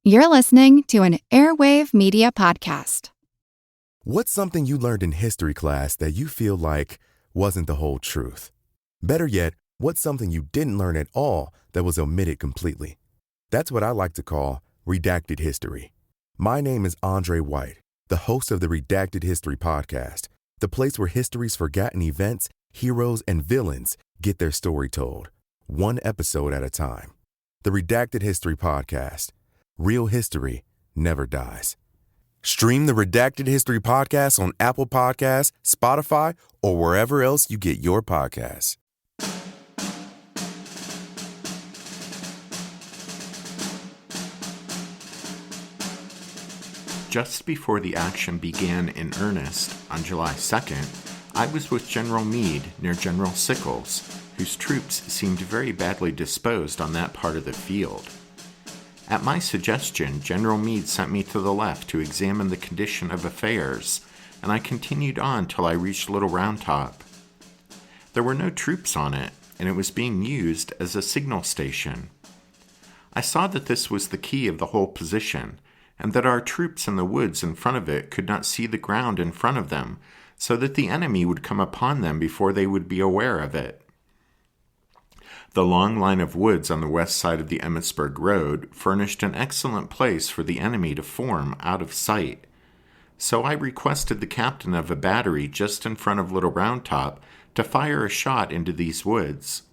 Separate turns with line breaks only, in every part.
You're listening to an Airwave Media Podcast.
What's something you learned in history class that you feel like wasn't the whole truth? Better yet, what's something you didn't learn at all that was omitted completely? That's what I like to call redacted history. My name is Andre White, the host of the Redacted History Podcast, the place where history's forgotten events, heroes, and villains get their story told, one episode at a time. The Redacted History Podcast. Real history never dies. Stream the Redacted History Podcast on Apple Podcasts, Spotify, or wherever else you get your podcasts.
Just before the action began in earnest on July 2nd, I was with General Meade near General Sickles, whose troops seemed very badly disposed on that part of the field. At my suggestion, General Meade sent me to the left to examine the condition of affairs, and I continued on till I reached Little Round Top. There were no troops on it, and it was being used as a signal station. I saw that this was the key of the whole position, and that our troops in the woods in front of it could not see the ground in front of them, so that the enemy would come upon them before they would be aware of it. The long line of woods on the west side of the Emmitsburg Road furnished an excellent place for the enemy to form out of sight. So I requested the captain of a battery just in front of Little Round Top to fire a shot into these woods.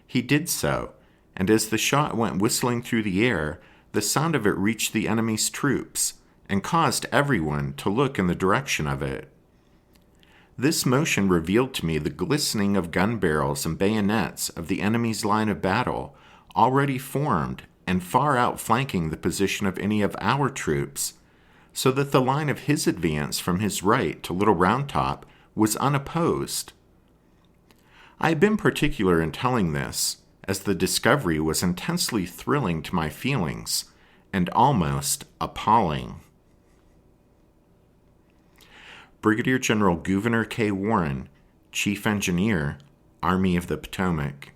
He did so, and as the shot went whistling through the air, the sound of it reached the enemy's troops and caused everyone to look in the direction of it. This motion revealed to me the glistening of gun barrels and bayonets of the enemy's line of battle, already formed and far outflanking the position of any of our troops, so that the line of his advance from his right to Little Round Top was unopposed. I have been particular in telling this, as the discovery was intensely thrilling to my feelings, and almost appalling. Brigadier General Gouverneur K. Warren, Chief Engineer, Army of the Potomac.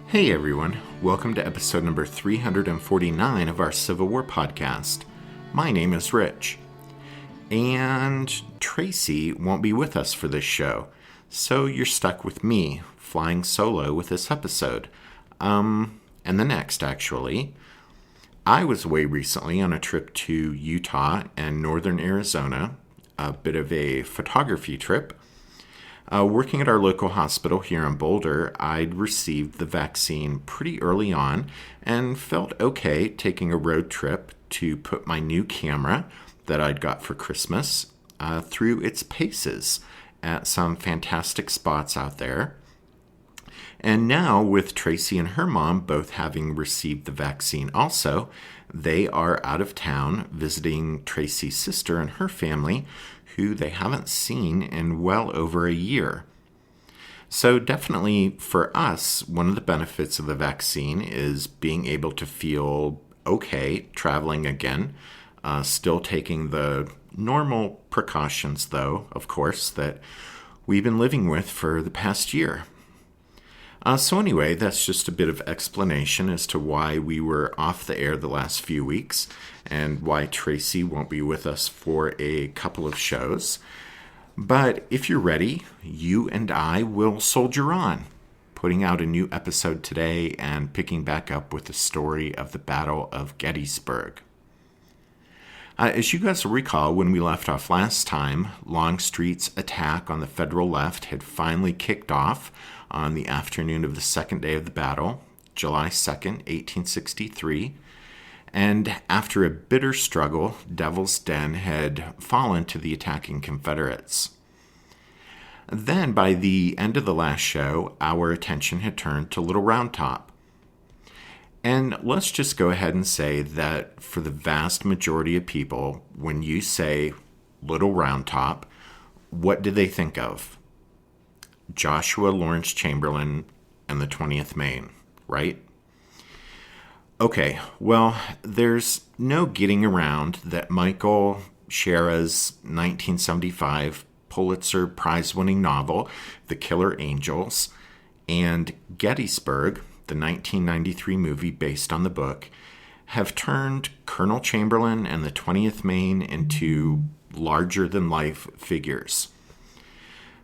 Hey everyone, welcome to episode number 349 of our Civil War podcast. My name is Rich, and Tracy won't be with us for this show, so you're stuck with me, flying solo with this episode. And the next, actually. I was away recently on a trip to Utah and northern Arizona, a bit of a photography trip. Working at our local hospital here in Boulder, I'd received the vaccine pretty early on and felt okay taking a road trip to put my new camera that I'd got for Christmas through its paces at some fantastic spots out there. And now, with Tracy and her mom both having received the vaccine also, they are out of town visiting Tracy's sister and her family, who they haven't seen in well over a year. So definitely for us, one of the benefits of the vaccine is being able to feel okay traveling again, still taking the normal precautions, though, of course, that we've been living with for the past year. So anyway, that's just a bit of explanation as to why we were off the air the last few weeks and why Tracy won't be with us for a couple of shows. But if you're ready, you and I will soldier on, putting out a new episode today and picking back up with the story of the Battle of Gettysburg. As you guys will recall, when we left off last time, Longstreet's attack on the Federal left had finally kicked off on the afternoon of the second day of the battle, July 2nd, 1863, and after a bitter struggle, Devil's Den had fallen to the attacking Confederates. Then, by the end of the last show, our attention had turned to Little Round Top. And let's just go ahead and say that for the vast majority of people, when you say Little Round Top, what do they think of? Joshua Lawrence Chamberlain and the 20th Maine, right? Okay, well, there's no getting around that Michael Shera's 1975 Pulitzer Prize-winning novel, The Killer Angels, and Gettysburg, the 1993 movie based on the book, have turned Colonel Chamberlain and the 20th Maine into larger-than-life figures.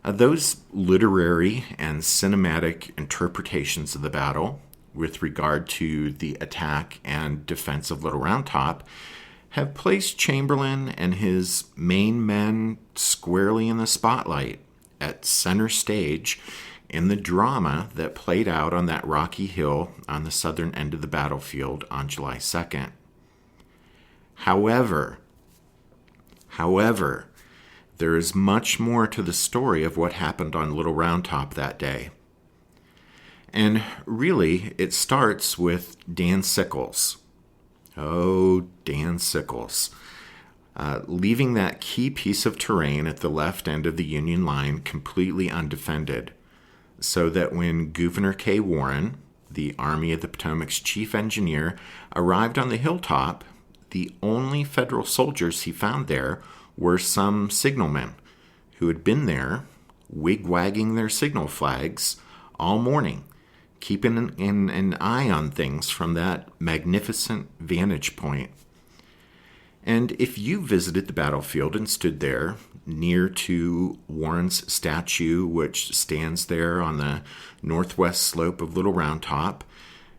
Those literary and cinematic interpretations of the battle with regard to the attack and defense of Little Round Top have placed Chamberlain and his Maine men squarely in the spotlight, at center stage, in the drama that played out on that rocky hill on the southern end of the battlefield on July 2nd. However, there is much more to the story of what happened on Little Round Top that day. And really, it starts with Dan Sickles. Oh, Dan Sickles. Leaving that key piece of terrain at the left end of the Union line completely undefended, so that when Gouverneur K. Warren, the Army of the Potomac's chief engineer, arrived on the hilltop, the only Federal soldiers he found there were some signalmen who had been there, wig-wagging their signal flags all morning, keeping an eye on things from that magnificent vantage point. And if you visited the battlefield and stood there near to Warren's statue, which stands there on the northwest slope of Little Round Top,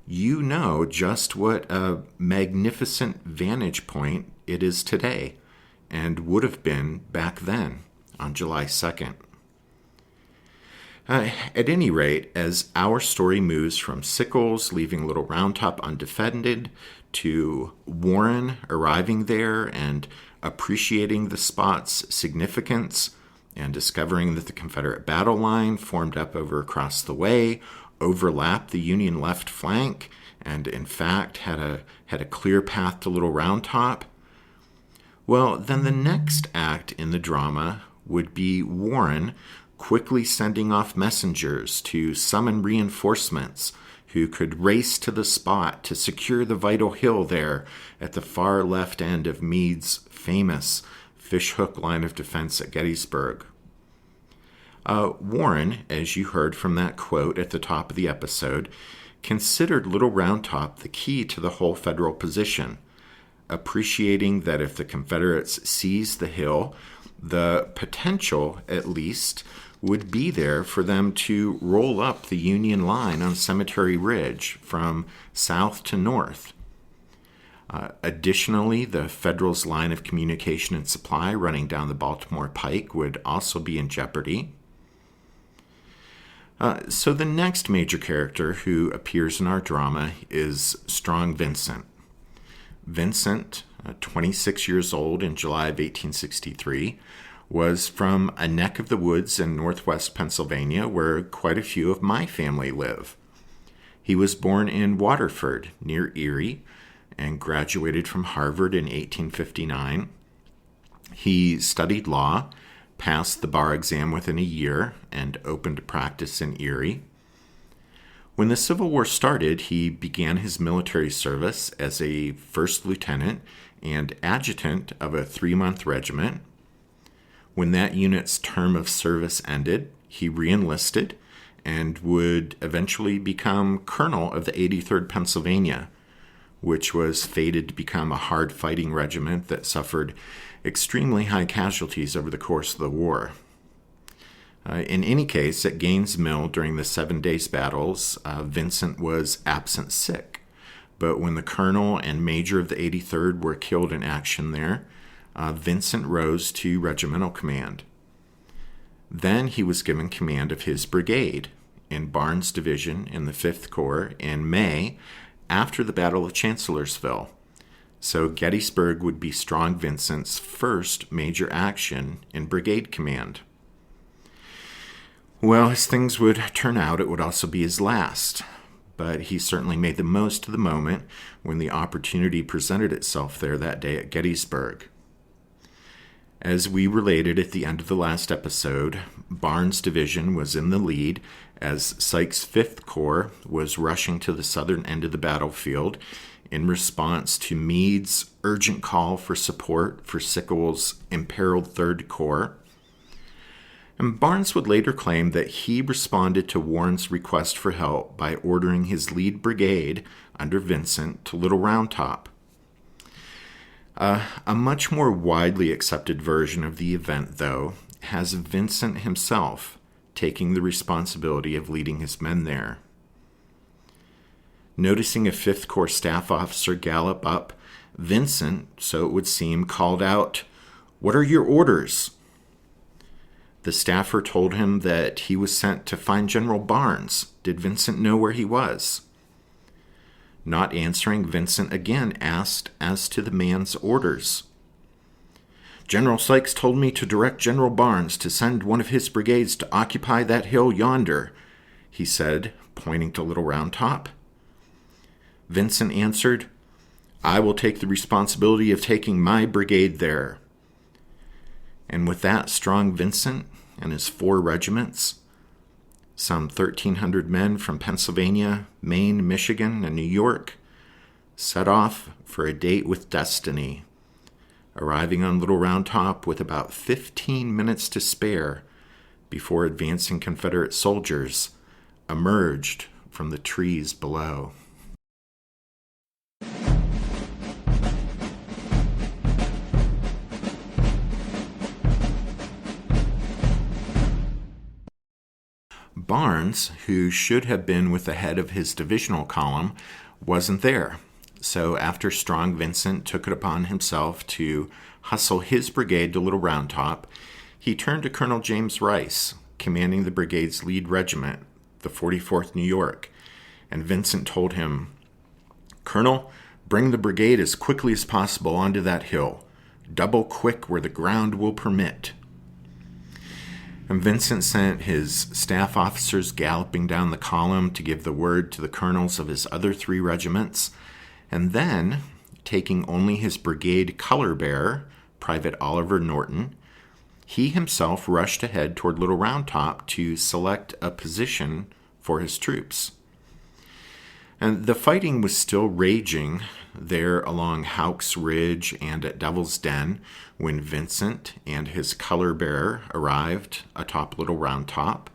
you know just what a magnificent vantage point it is today, and would have been back then on July 2nd. At any rate, as our story moves from Sickles leaving Little Round Top undefended to Warren arriving there and appreciating the spot's significance and discovering that the Confederate battle line formed up over across the way overlapped the Union left flank and in fact had a clear path to Little Round Top, well, then the next act in the drama would be Warren quickly sending off messengers to summon reinforcements who could race to the spot to secure the vital hill there at the far left end of Meade's famous fishhook line of defense at Gettysburg. Warren, as you heard from that quote at the top of the episode, considered Little Round Top the key to the whole Federal position, appreciating that if the Confederates seized the hill, the potential, at least, would be there for them to roll up the Union line on Cemetery Ridge from south to north. Additionally, the Federals' line of communication and supply running down the Baltimore Pike would also be in jeopardy. So the next major character who appears in our drama is Strong Vincent. Vincent, 26 years old in July of 1863, was from a neck of the woods in northwest Pennsylvania where quite a few of my family live. He was born in Waterford, near Erie, and graduated from Harvard in 1859. He studied law, passed the bar exam within a year, and opened practice in Erie. When the Civil War started, he began his military service as a first lieutenant and adjutant of a 3-month regiment. When that unit's term of service ended, he re-enlisted and would eventually become colonel of the 83rd Pennsylvania, which was fated to become a hard-fighting regiment that suffered extremely high casualties over the course of the war. In any case, at Gaines' Mill during the 7 Days battles, Vincent was absent sick. But when the colonel and major of the 83rd were killed in action there, Vincent rose to regimental command. Then he was given command of his brigade in Barnes' division in the 5th Corps in May after the Battle of Chancellorsville. So Gettysburg would be Strong Vincent's first major action in brigade command. Well, as things would turn out, it would also be his last. But he certainly made the most of the moment when the opportunity presented itself there that day at Gettysburg. As we related at the end of the last episode, Barnes' division was in the lead as Sykes' 5th Corps was rushing to the southern end of the battlefield in response to Meade's urgent call for support for Sickles' imperiled 3rd Corps. And Barnes would later claim that he responded to Warren's request for help by ordering his lead brigade under Vincent to Little Round Top. A much more widely accepted version of the event, though, has Vincent himself taking the responsibility of leading his men there. Noticing a 5th Corps staff officer gallop up, Vincent, so it would seem, called out, "What are your orders?" The staffer told him that he was sent to find General Barnes. Did Vincent know where he was? Not answering, Vincent again asked as to the man's orders. "General Sykes told me to direct General Barnes to send one of his brigades to occupy that hill yonder," he said, pointing to Little Round Top. Vincent answered, "I will take the responsibility of taking my brigade there." And with that, strong Vincent and his 4 regiments, some 1,300 men from Pennsylvania, Maine, Michigan, and New York, set off for a date with destiny, arriving on Little Round Top with about 15 minutes to spare before advancing Confederate soldiers emerged from the trees below. Barnes, who should have been with the head of his divisional column, wasn't there. So after strong Vincent took it upon himself to hustle his brigade to Little Round Top, he turned to Colonel James Rice, commanding the brigade's lead regiment, the 44th New York, and Vincent told him, "Colonel, bring the brigade as quickly as possible onto that hill. Double quick where the ground will permit." And Vincent sent his staff officers galloping down the column to give the word to the colonels of his other 3 regiments, and then, taking only his brigade color bearer, Private Oliver Norton, he himself rushed ahead toward Little Round Top to select a position for his troops. And the fighting was still raging there along Houck's Ridge and at Devil's Den when Vincent and his color bearer arrived atop Little Round Top.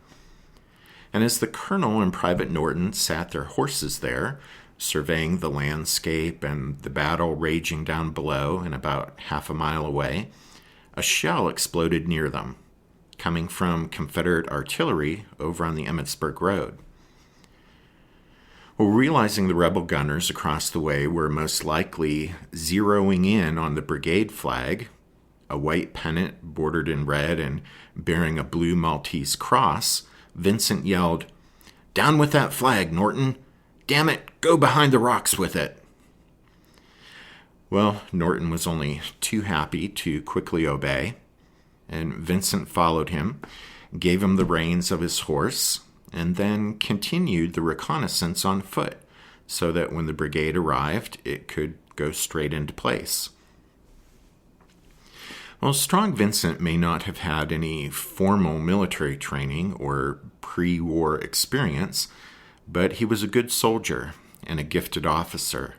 And as the colonel and Private Norton sat their horses there, surveying the landscape and the battle raging down below and about half a mile away, a shell exploded near them, coming from Confederate artillery over on the Emmitsburg Road. Well, realizing the rebel gunners across the way were most likely zeroing in on the brigade flag, a white pennant bordered in red and bearing a blue Maltese cross, Vincent yelled, "Down with that flag, Norton! Damn it, go behind the rocks with it!" Well, Norton was only too happy to quickly obey, and Vincent followed him, gave him the reins of his horse, and then continued the reconnaissance on foot so that when the brigade arrived, it could go straight into place. Well, strong Vincent may not have had any formal military training or pre-war experience, but he was a good soldier and a gifted officer,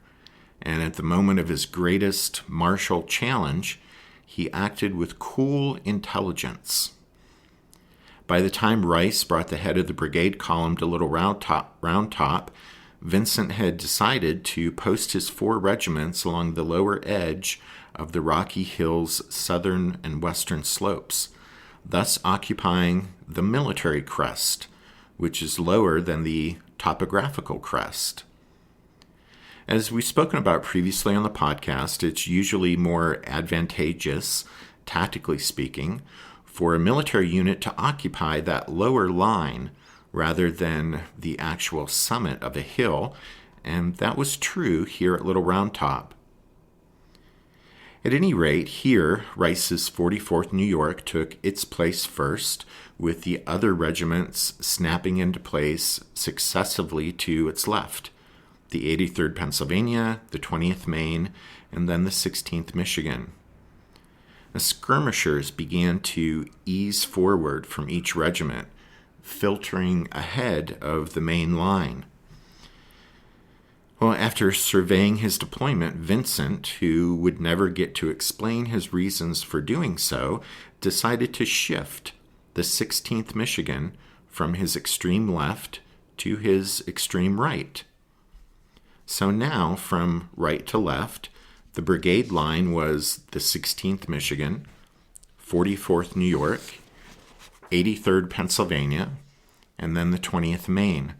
and at the moment of his greatest martial challenge, he acted with cool intelligence. By the time Rice brought the head of the brigade column to Little Round Top, Vincent had decided to post his 4 regiments along the lower edge of the Rocky Hills' southern and western slopes, thus occupying the military crest, which is lower than the topographical crest. As we've spoken about previously on the podcast, it's usually more advantageous, tactically speaking, for a military unit to occupy that lower line rather than the actual summit of a hill, and that was true here at Little Round Top. At any rate, here, Rice's 44th New York took its place first, with the other regiments snapping into place successively to its left. The 83rd Pennsylvania, the 20th Maine, and then the 16th Michigan. The skirmishers began to ease forward from each regiment, filtering ahead of the main line. Well, after surveying his deployment, Vincent, who would never get to explain his reasons for doing so, decided to shift the 16th Michigan from his extreme left to his extreme right. So now, from right to left, the brigade line was the 16th Michigan, 44th New York, 83rd Pennsylvania, and then the 20th Maine.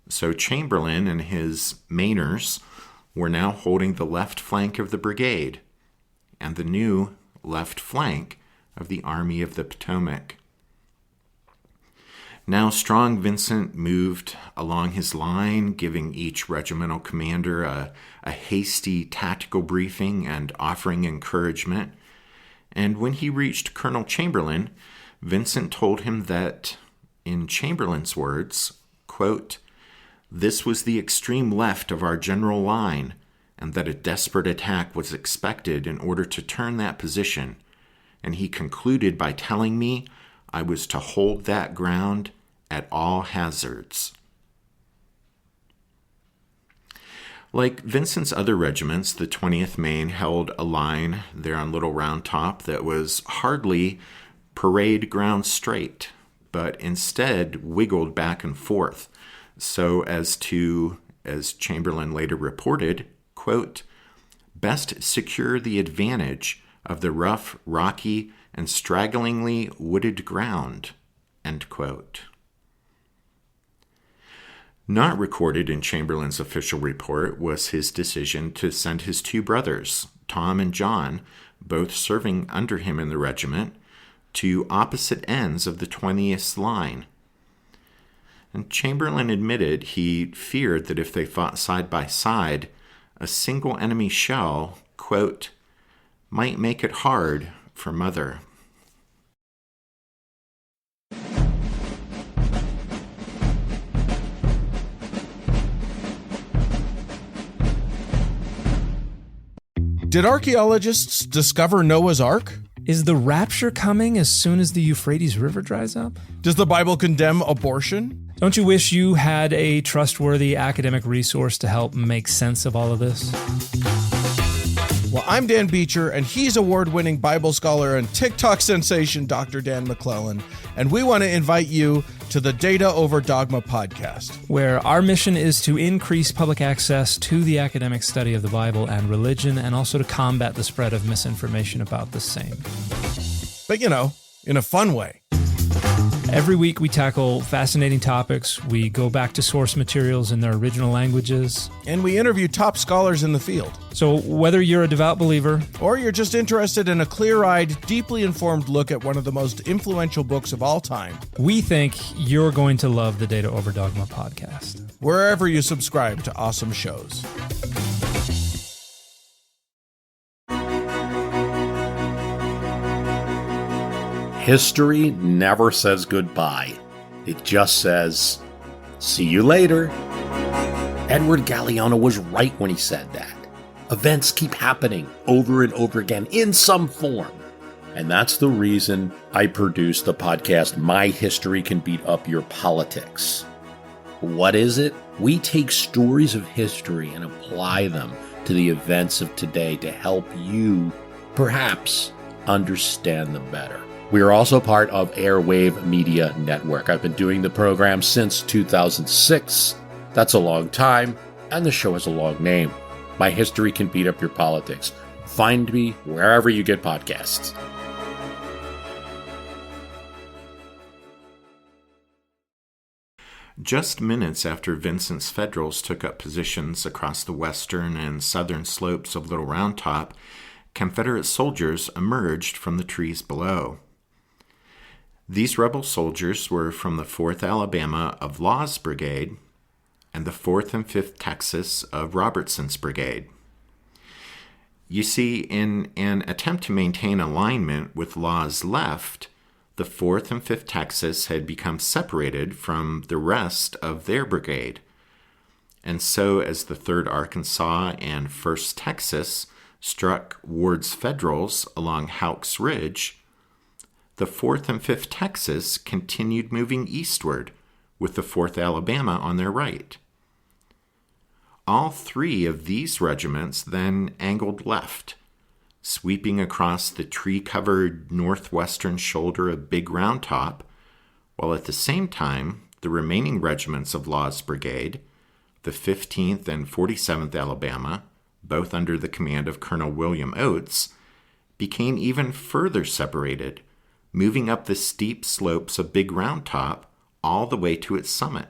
So Chamberlain and his Mainers were now holding the left flank of the brigade and the new left flank of the Army of the Potomac. Now strong Vincent moved along his line, giving each regimental commander a hasty tactical briefing and offering encouragement. And when he reached Colonel Chamberlain, Vincent told him that, in Chamberlain's words, quote, "This was the extreme left of our general line, and that a desperate attack was expected in order to turn that position. And he concluded by telling me I was to hold that ground at all hazards." Like Vincent's other regiments, the 20th Maine held a line there on Little Round Top that was hardly parade ground straight, but instead wiggled back and forth, so as to, as Chamberlain later reported, quote, "best secure the advantage of the rough, rocky, and stragglingly wooded ground," end quote. Not recorded in Chamberlain's official report was his decision to send his two brothers, Tom and John, both serving under him in the regiment, to opposite ends of the 20th line. And Chamberlain admitted he feared that if they fought side by side, a single enemy shell, quote, "might make it hard for Mother."
Did archaeologists discover Noah's Ark?
Is the rapture coming as soon as the Euphrates River dries up?
Does the Bible condemn abortion?
Don't you wish you had a trustworthy academic resource to help make sense of all of this?
Well, I'm Dan Beecher, and he's award-winning Bible scholar and TikTok sensation Dr. Dan McClellan, and we want to invite you to the Data Over Dogma podcast,
where our mission is to increase public access to the academic study of the Bible and religion, and also to combat the spread of misinformation about the same.
But, in a fun way.
Every week we tackle fascinating topics, we go back to source materials in their original languages,
and we interview top scholars in the field.
So whether you're a devout believer,
or you're just interested in a clear-eyed, deeply informed look at one of the most influential books of all time,
we think you're going to love the Data Over Dogma podcast,
wherever you subscribe to awesome shows.
History never says goodbye. It just says, see you later. Edward Galeano was right when he said that. Events keep happening over and over again in some form. And that's the reason I produced the podcast, My History Can Beat Up Your Politics. What is it? We take stories of history and apply them to the events of today to help you, perhaps, understand them better. We are also part of Airwave Media Network. I've been doing the program since 2006. That's a long time, and the show has a long name. My History Can Beat Up Your Politics. Find me wherever you get podcasts.
Just minutes after Vincent's Federals took up positions across the western and southern slopes of Little Round Top, Confederate soldiers emerged from the trees below. These rebel soldiers were from the 4th Alabama of Law's Brigade and the 4th and 5th Texas of Robertson's Brigade. You see, in an attempt to maintain alignment with Law's left, the 4th and 5th Texas had become separated from the rest of their brigade. And so as the 3rd Arkansas and 1st Texas struck Ward's Federals along Houck's Ridge, the 4th and 5th Texas continued moving eastward with the 4th Alabama on their right. All 3 of these regiments then angled left, sweeping across the tree-covered northwestern shoulder of Big Round Top, while at the same time the remaining regiments of Law's brigade, the 15th and 47th Alabama, both under the command of Colonel William Oates, became even further separated, moving up the steep slopes of Big Round Top all the way to its summit.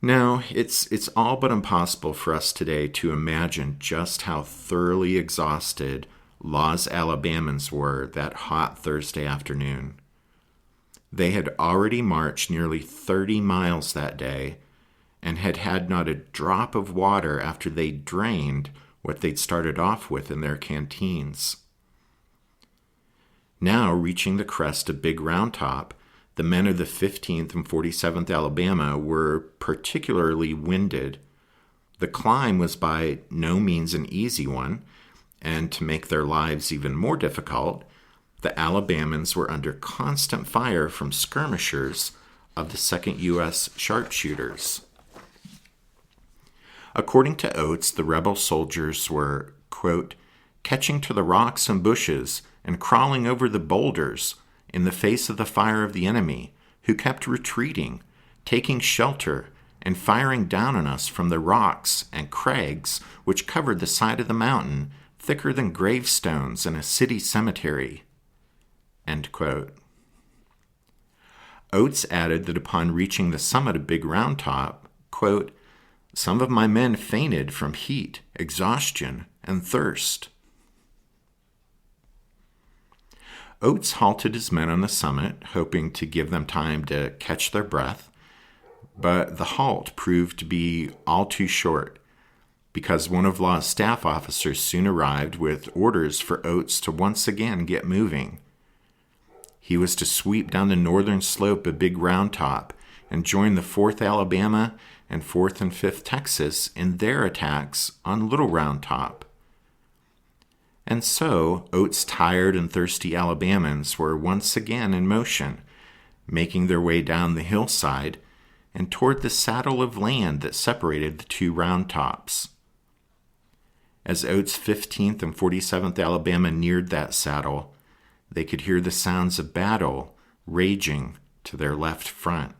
Now, it's all but impossible for us today to imagine just how thoroughly exhausted Law's Alabamans were that hot Thursday afternoon. They had already marched nearly 30 miles that day and had had not a drop of water after they drained what they'd started off with in their canteens. Now, reaching the crest of Big Round Top, the men of the 15th and 47th Alabama were particularly winded. The climb was by no means an easy one, and to make their lives even more difficult, the Alabamans were under constant fire from skirmishers of the 2nd U.S. sharpshooters. According to Oates, the rebel soldiers were, quote, catching to the rocks and bushes and crawling over the boulders in the face of the fire of the enemy, who kept retreating, taking shelter, and firing down on us from the rocks and crags which covered the side of the mountain, thicker than gravestones in a city cemetery. End quote. Oates added that upon reaching the summit of Big Round Top, quote, some of my men fainted from heat, exhaustion, and thirst. Oates halted his men on the summit, hoping to give them time to catch their breath, but the halt proved to be all too short, because one of Law's staff officers soon arrived with orders for Oates to once again get moving. He was to sweep down the northern slope of Big Round Top and join the 4th Alabama and 4th and 5th Texas in their attacks on Little Round Top. And so, Oates' tired and thirsty Alabamans were once again in motion, making their way down the hillside and toward the saddle of land that separated the 2 round tops. As Oates' 15th and 47th Alabama neared that saddle, they could hear the sounds of battle raging to their left front.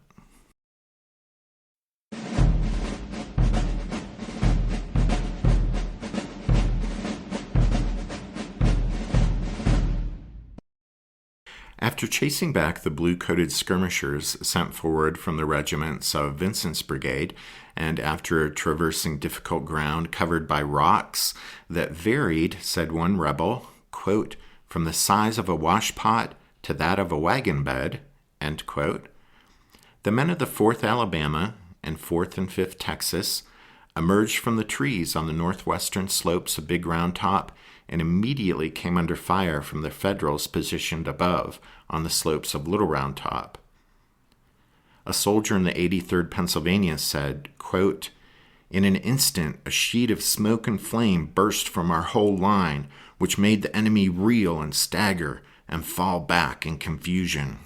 After chasing back the blue-coated skirmishers sent forward from the regiments of Vincent's brigade, and after traversing difficult ground covered by rocks that varied, said one rebel, quote, from the size of a washpot to that of a wagon bed, end quote, the men of the 4th Alabama and 4th and 5th Texas emerged from the trees on the northwestern slopes of Big Round Top and immediately came under fire from the Federals positioned above on the slopes of Little Round Top. A soldier in the 83rd Pennsylvania said, quote, in an instant, a sheet of smoke and flame burst from our whole line, which made the enemy reel and stagger and fall back in confusion.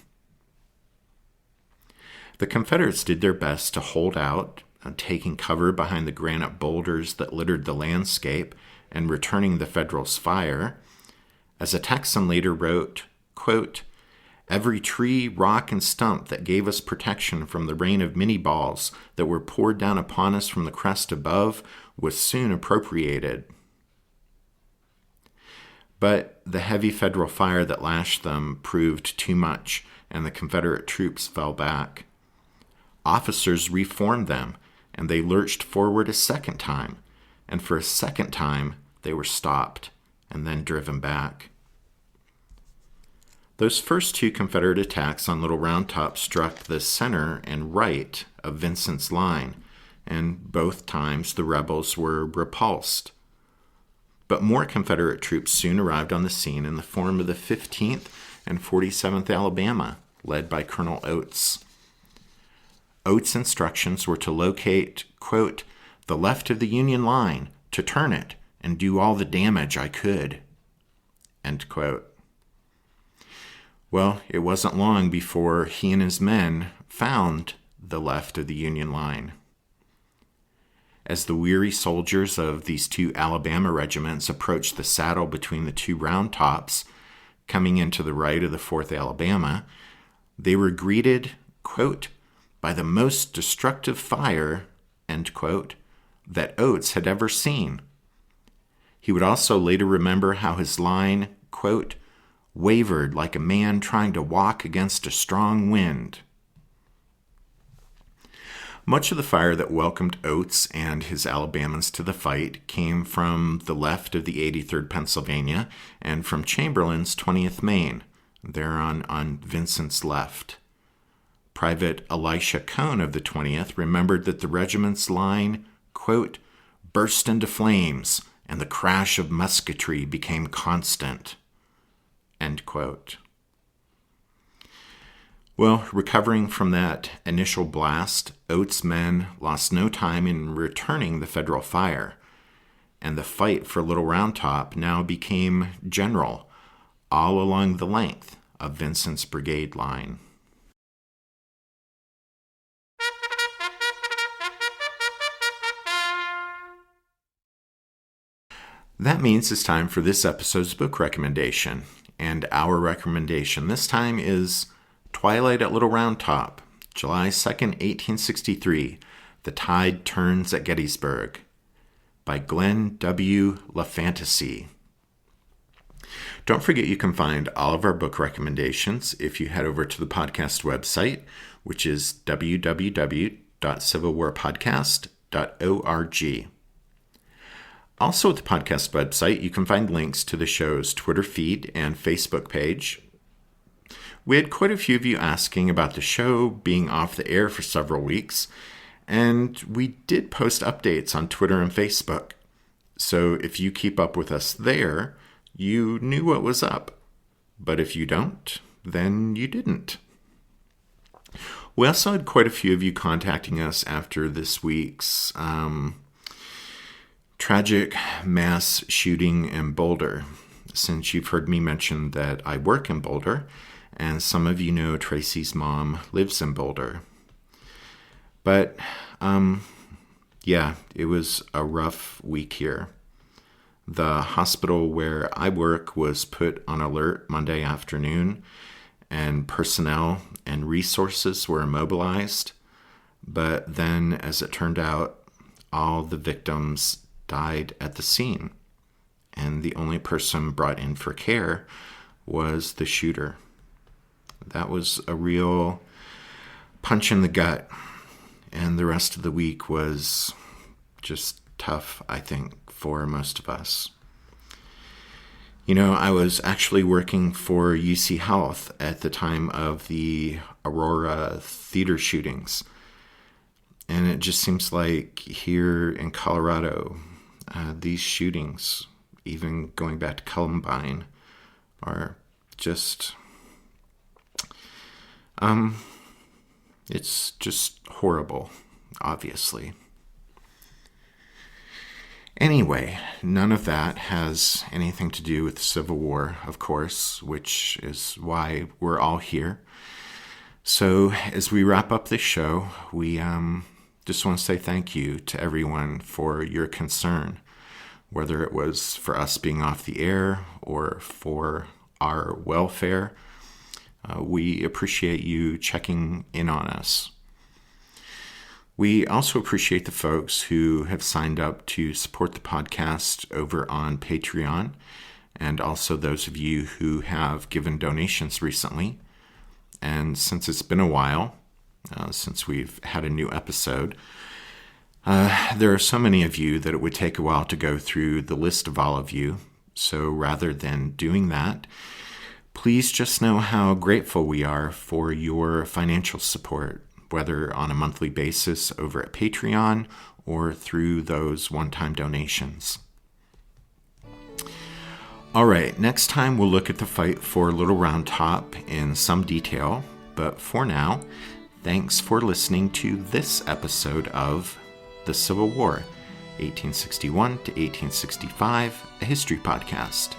The Confederates did their best to hold out, taking cover behind the granite boulders that littered the landscape and returning the Federals' fire. As a Texan later wrote, quote, every tree, rock, and stump that gave us protection from the rain of Minnie balls that were poured down upon us from the crest above was soon appropriated. But the heavy Federal fire that lashed them proved too much, and the Confederate troops fell back. Officers reformed them, and they lurched forward a second time, and for a second time they were stopped and then driven back. Those first 2 Confederate attacks on Little Round Top struck the center and right of Vincent's line, and both times the rebels were repulsed. But more Confederate troops soon arrived on the scene in the form of the 15th and 47th Alabama, led by Colonel Oates. Oates' instructions were to locate, quote, the left of the Union line, to turn it, and do all the damage I could, end quote. Well, it wasn't long before he and his men found the left of the Union line. As the weary soldiers of these two Alabama regiments approached the saddle between the two round tops, coming into the right of the 4th Alabama, they were greeted, quote, by the most destructive fire, end quote, that Oates had ever seen. He would also later remember how his line, quote, wavered like a man trying to walk against a strong wind. Much of the fire that welcomed Oates and his Alabamans to the fight came from the left of the 83rd Pennsylvania and from Chamberlain's 20th Maine, there on Vincent's left. Private Elisha Cohn of the 20th remembered that the regiment's line, quote, burst into flames, and the crash of musketry became constant, end quote. Well, recovering from that initial blast, Oates' men lost no time in returning the Federal fire, and the fight for Little Round Top now became general all along the length of Vincent's brigade line. That means it's time for this episode's book recommendation, and our recommendation this time is Twilight at Little Round Top, July 2nd, 1863, The Tide Turns at Gettysburg, by Glenn W. LaFantasy. Don't forget you can find all of our book recommendations if you head over to the podcast website, which is www.civilwarpodcast.org. Also at the podcast website, you can find links to the show's Twitter feed and Facebook page. We had quite a few of you asking about the show being off the air for several weeks, and we did post updates on Twitter and Facebook. So if you keep up with us there, you knew what was up. But if you don't, then you didn't. We also had quite a few of you contacting us after this week's tragic mass shooting in Boulder, since you've heard me mention that I work in Boulder, and some of you know Tracy's mom lives in Boulder. But, it was a rough week here. The hospital where I work was put on alert Monday afternoon, and personnel and resources were immobilized. But then, as it turned out, all the victims died at the scene, and the only person brought in for care was the shooter. That was a real punch in the gut, and the rest of the week was just tough, I think, for most of us. You know, I was actually working for UC Health at the time of the Aurora theater shootings, and it just seems like here in Colorado, these shootings, even going back to Columbine, are just, it's just horrible, obviously. Anyway, none of that has anything to do with the Civil War, of course, which is why we're all here. So as we wrap up this show, we just want to say thank you to everyone for your concern, whether it was for us being off the air or for our welfare. We appreciate you checking in on us. We also appreciate the folks who have signed up to support the podcast over on Patreon, and also those of you who have given donations recently. And since it's been a while, since we've had a new episode, there are so many of you that it would take a while to go through the list of all of you. So rather than doing that, please just know how grateful we are for your financial support, whether on a monthly basis over at Patreon or through those one-time donations. All right, next time we'll look at the fight for Little Round Top in some detail. But for now, thanks for listening to this episode of The Civil War, 1861 to 1865, a history podcast.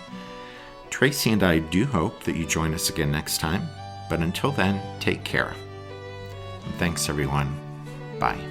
Tracy and I do hope that you join us again next time, but until then, take care. And thanks everyone. Bye.